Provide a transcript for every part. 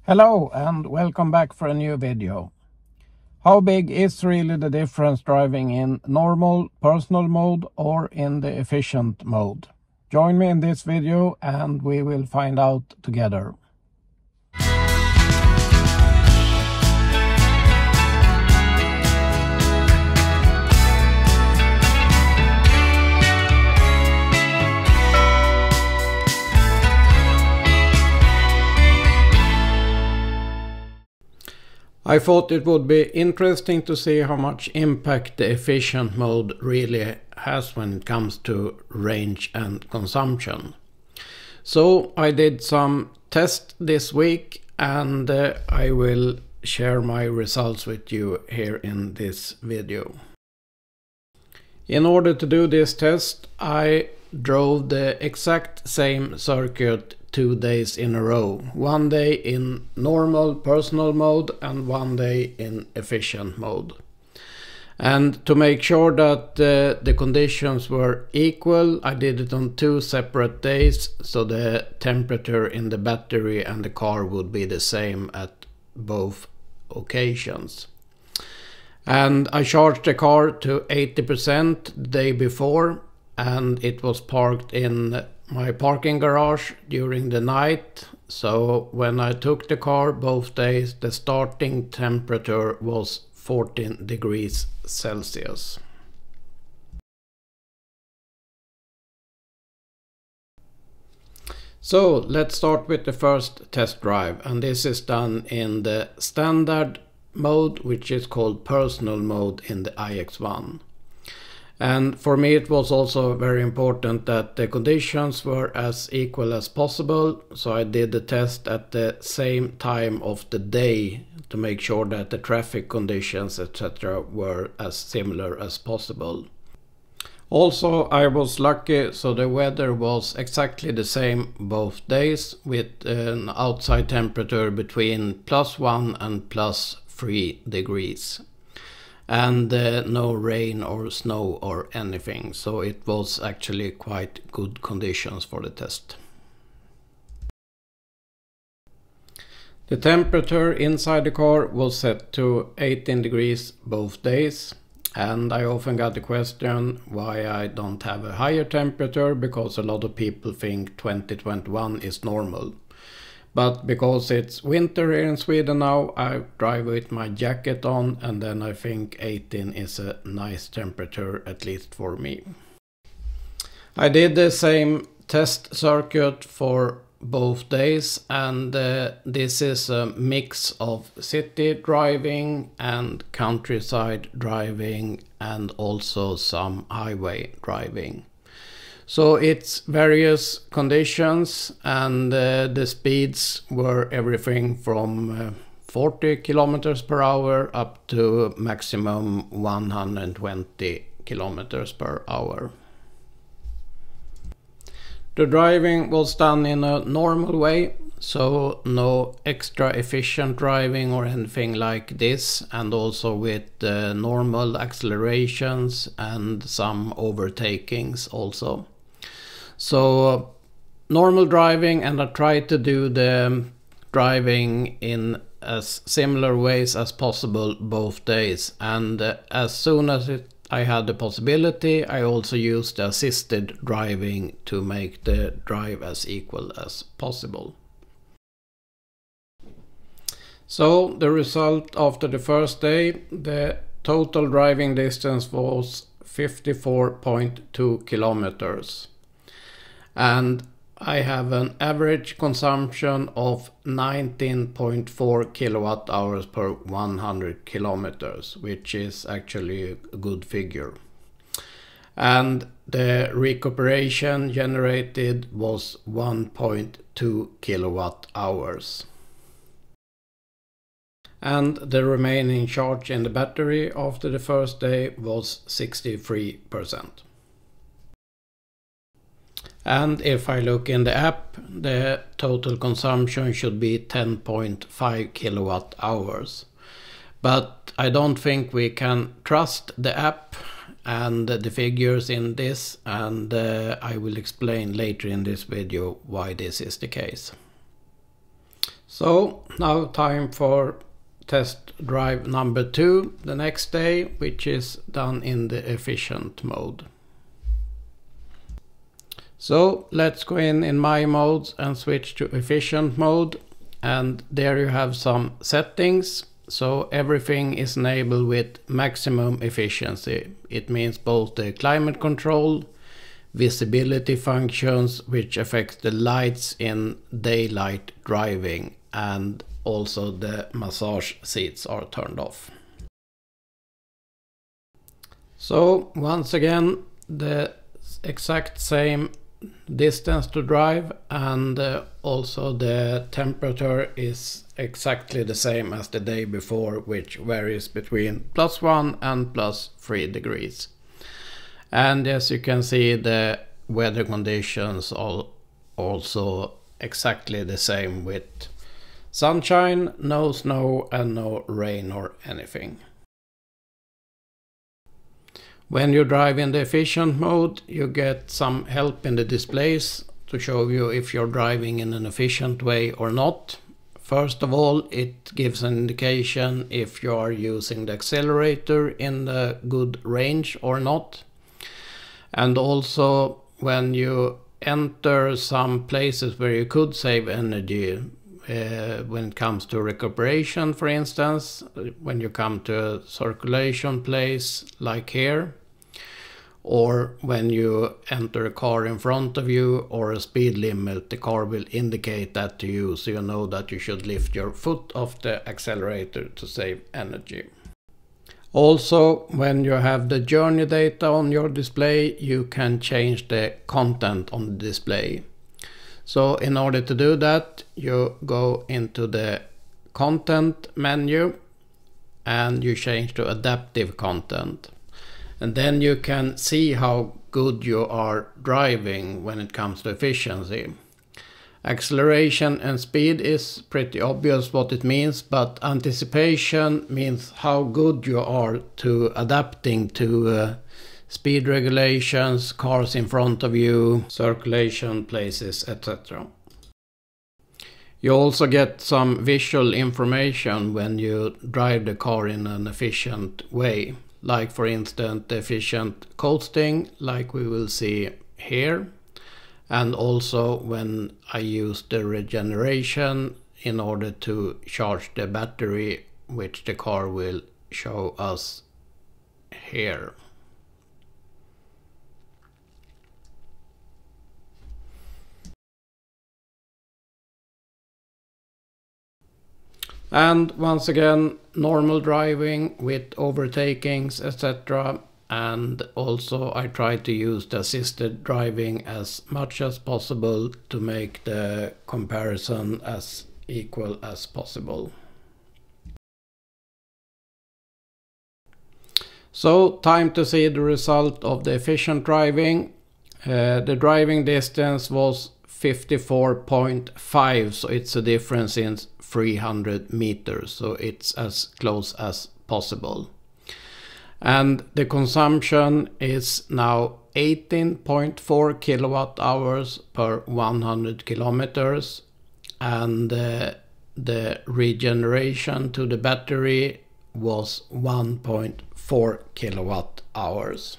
Hello and welcome back for a new video. How big is really the difference driving in normal personal mode or in the efficient mode? Join me in this video and we will find out together. I thought it would be interesting to see how much impact the efficient mode really has when it comes to range and consumption. So I did some tests this week and I will share my results with you here in this video. In order to do this test, I drove the exact same circuit 2 days in a row. 1 day in normal personal mode and 1 day in efficient mode. And to make sure that the conditions were equal, I did it on 2 separate days, so the temperature in the battery and the car would be the same at both occasions. And I charged the car to 80% the day before, and it was parked in my parking garage during the night. So when I took the car both days, the starting temperature was 14 degrees Celsius. So let's start with the first test drive, and this is done in the standard mode, which is called personal mode in the iX1. And for me it was also very important that the conditions were as equal as possible, so I did the test at the same time of the day to make sure that the traffic conditions etc. were as similar as possible. Also I was lucky, so the weather was exactly the same both days, with an outside temperature between +1 and +3 degrees. And no rain or snow or anything, so it was actually quite good conditions for the test. The temperature inside the car was set to 18 degrees both days, and I often got the question why I don't have a higher temperature, because a lot of people think 2021 is normal. But because it's winter here in Sweden now, I drive with my jacket on, and then I think 18 is a nice temperature, at least for me. I did the same test circuit for both days, and this is a mix of city driving and countryside driving and also some highway driving. So it's various conditions, and the speeds were everything from 40 kilometers per hour up to maximum 120 kilometers per hour. The driving was done in a normal way, so no extra efficient driving or anything like this, and also with normal accelerations and some overtakings also. So normal driving, and I tried to do the driving in as similar ways as possible both days, and as soon as I had the possibility, I also used assisted driving to make the drive as equal as possible. So the result after the first day, the total driving distance was 54.2 kilometers. And I have an average consumption of 19.4 kilowatt hours per 100 kilometers, which is actually a good figure. And the recuperation generated was 1.2 kilowatt hours. And the remaining charge in the battery after the first day was 63%. And if I look in the app, the total consumption should be 10.5 kilowatt hours. But I don't think we can trust the app and the figures in this, and I will explain later in this video why this is the case. So now time for test drive number 2 the next day, which is done in the efficient mode. So let's go in my modes and switch to efficient mode, and there you have some settings. So everything is enabled with maximum efficiency. It means both the climate control, visibility functions, which affects the lights in daylight driving, and also the massage seats are turned off. So once again, the exact same distance to drive, and also the temperature is exactly the same as the day before, which varies between +1 and +3 degrees. And as you can see, the weather conditions are also exactly the same, with sunshine, no snow, and no rain or anything. When you drive in the efficient mode, you get some help in the displays to show you if you're driving in an efficient way or not. First of all, it gives an indication if you are using the accelerator in the good range or not. And also when you enter some places where you could save energy, when it comes to recuperation, for instance, when you come to a circulation place like here, or when you enter a car in front of you or a speed limit, the car will indicate that to you, so you know that you should lift your foot off the accelerator to save energy. Also, when you have the journey data on your display, you can change the content on the display. So in order to do that, you go into the content menu and you change to adaptive content. And then you can see how good you are driving when it comes to efficiency. Acceleration and speed is pretty obvious what it means, but anticipation means how good you are to adapting to speed regulations, cars in front of you, circulation places, etc. You also get some visual information when you drive the car in an efficient way. Like for instance the efficient coasting, like we will see here. And also when I use the regeneration in order to charge the battery, which the car will show us here. And once again, normal driving with overtakings, etc. And also I try to use the assisted driving as much as possible to make the comparison as equal as possible. So time to see the result of the efficient driving. The driving distance was 54.5, so it's a difference in 300 meters, so it's as close as possible. And the consumption is now 18.4 kilowatt hours per 100 kilometers, and the regeneration to the battery was 1.4 kilowatt hours.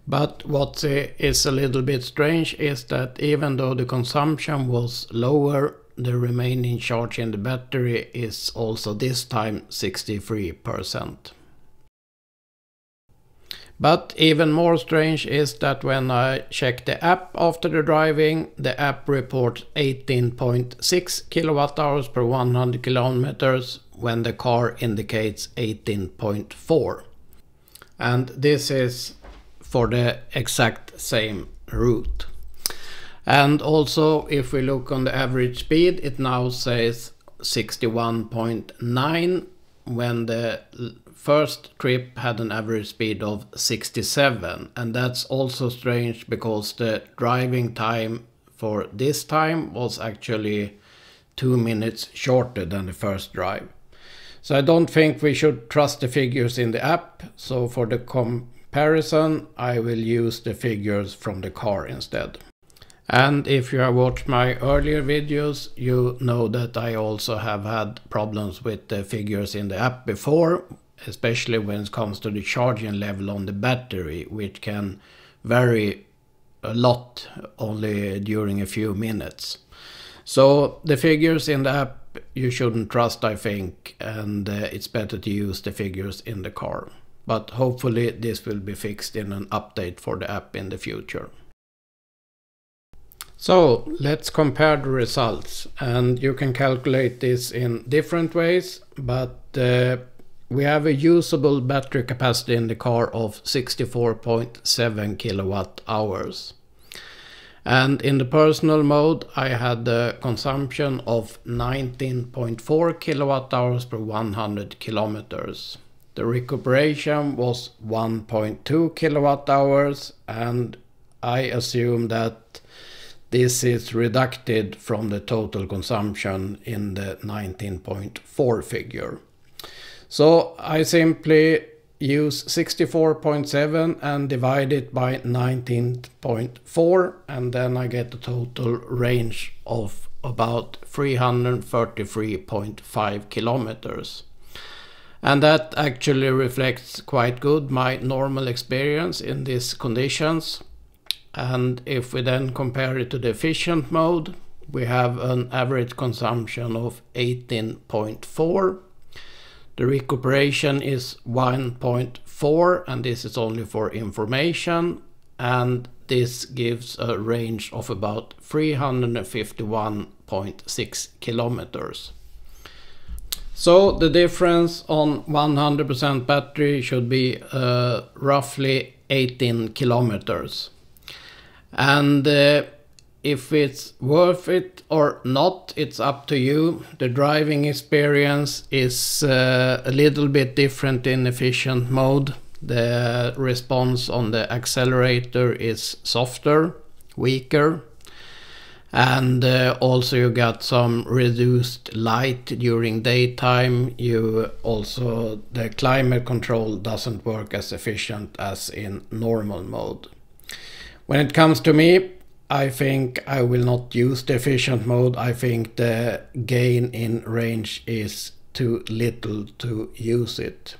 But what is a little bit strange is that even though the consumption was lower, the remaining charge in the battery is also this time 63%. But even more strange is that when I check the app after the driving, the app reports 18.6 kilowatt hours per 100 kilometers when the car indicates 18.4. And this is for the exact same route. And also if we look on the average speed, it now says 61.9 when the first trip had an average speed of 67. And that's also strange because the driving time for this time was actually 2 minutes shorter than the first drive. So I don't think we should trust the figures in the app. So for the comparison, I will use the figures from the car instead. And if you have watched my earlier videos, you know that I also have had problems with the figures in the app before, especially when it comes to the charging level on the battery, which can vary a lot only during a few minutes. So the figures in the app you shouldn't trust, I think, and it's better to use the figures in the car. But hopefully this will be fixed in an update for the app in the future. So let's compare the results, and you can calculate this in different ways, but we have a usable battery capacity in the car of 64.7 kilowatt hours. And in the personal mode I had a consumption of 19.4 kilowatt hours per 100 kilometers. The recuperation was 1.2 kilowatt hours, and I assume that this is reducted from the total consumption in the 19.4 figure. So I simply use 64.7 and divide it by 19.4, and then I get a total range of about 333.5 kilometers. And that actually reflects quite good my normal experience in these conditions. And if we then compare it to the efficient mode, we have an average consumption of 18.4. The recuperation is 1.4, and this is only for information, and this gives a range of about 351.6 kilometers. So the difference on 100% battery should be roughly 18 kilometers. And if it's worth it or not, it's up to you. The driving experience is a little bit different in efficient mode. The response on the accelerator is softer, weaker, and also you got some reduced light during daytime. The climate control doesn't work as efficient as in normal mode. When it comes to me, I think I will not use the efficient mode. I think the gain in range is too little to use it.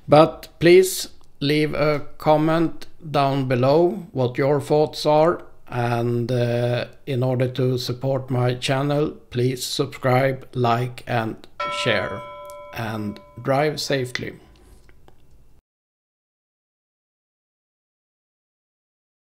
But please leave a comment down below what your thoughts are, and in order to support my channel, please subscribe, like and share, and drive safely.